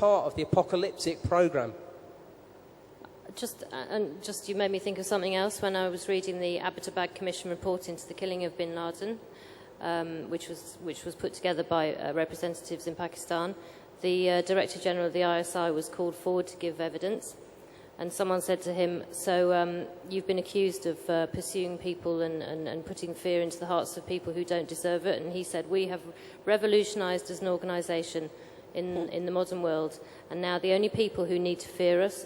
part of the apocalyptic program. Just you made me think of something else when I was reading the Abbottabad Commission report into the killing of bin Laden, which was put together by representatives in Pakistan. The Director General of the ISI was called forward to give evidence, and someone said to him, so you've been accused of pursuing people and putting fear into the hearts of people who don't deserve it. And he said, we have revolutionized as an organization in the modern world, and now the only people who fear us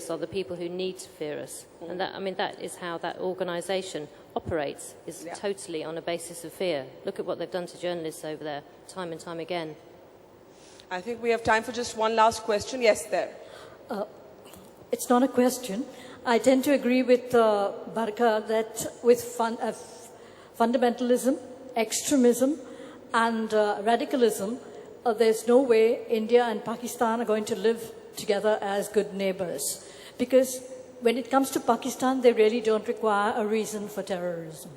are the people who need to fear us. And that is how that organization operates, is totally on a basis of fear. Look at what they've done to journalists over there, time and time again. I think we have time for just one last question. Yes, there. It's not a question. I tend to agree with Baraka that with fundamentalism, extremism, and radicalism, there's no way India and Pakistan are going to live together as good neighbors. Because when it comes to Pakistan, they really don't require a reason for terrorism.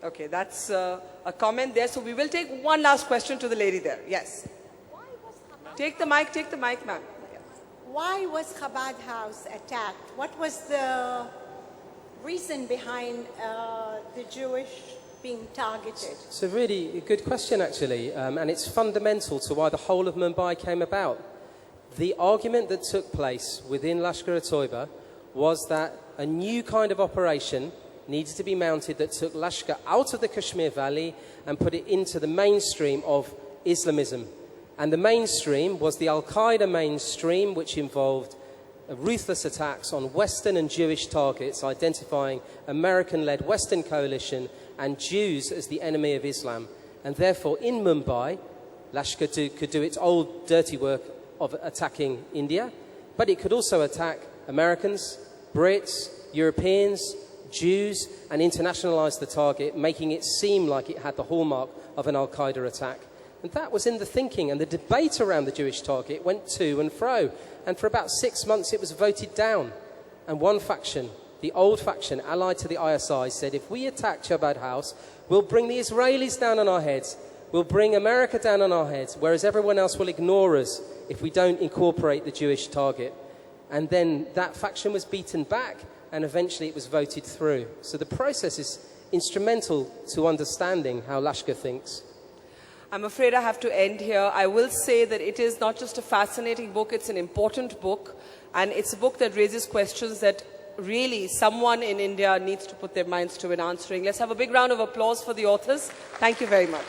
Okay, that's a comment there. So we will take one last question to the lady there. Yes. Take the mic, ma'am. Why was Chabad House attacked? What was the reason behind the Jewish being targeted? It's a really good question, actually, and it's fundamental to why the whole of Mumbai came about. The argument that took place within Lashkar-e-Toiba was that a new kind of operation needed to be mounted that took Lashkar out of the Kashmir Valley and put it into the mainstream of Islamism. And the mainstream was the Al-Qaeda mainstream, which involved ruthless attacks on Western and Jewish targets, identifying American-led Western coalition and Jews as the enemy of Islam. And therefore, in Mumbai, Lashkar could do its old dirty work of attacking India, but it could also attack Americans, Brits, Europeans, Jews, and internationalize the target, making it seem like it had the hallmark of an Al-Qaeda attack. And that was in the thinking, and the debate around the Jewish target went to and fro. And for about 6 months, it was voted down. And one faction, the old faction, allied to the ISI, said, if we attack Chabad House, we'll bring the Israelis down on our heads. We'll bring America down on our heads, whereas everyone else will ignore us if we don't incorporate the Jewish target. And then that faction was beaten back, and eventually it was voted through. So the process is instrumental to understanding how Lashkar thinks. I'm afraid I have to end here. I will say that it is not just a fascinating book, it's an important book. And it's a book that raises questions that really someone in India needs to put their minds to in answering. Let's have a big round of applause for the authors. Thank you very much.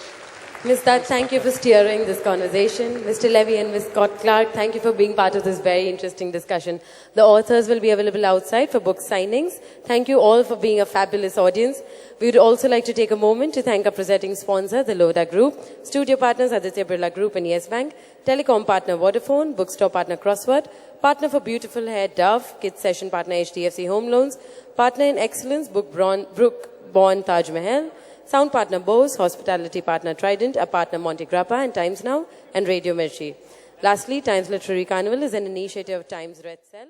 Ms. Dutt, thank you for steering this conversation. Mr. Levy and Ms. Scott Clark, thank you for being part of this very interesting discussion. The authors will be available outside for book signings. Thank you all for being a fabulous audience. We would also like to take a moment to thank our presenting sponsor, the Lodha Group, studio partners Aditya Birla Group and Yes Bank, telecom partner Vodafone, bookstore partner Crossword, partner for beautiful hair Dove, kids session partner HDFC Home Loans, partner in excellence Brook Bond Taj Mahal, sound partner Bose, hospitality partner Trident, a partner Monte Grappa and Times Now, and Radio Mirchi. Lastly, Times Literary Carnival is an initiative of Times Red Cell.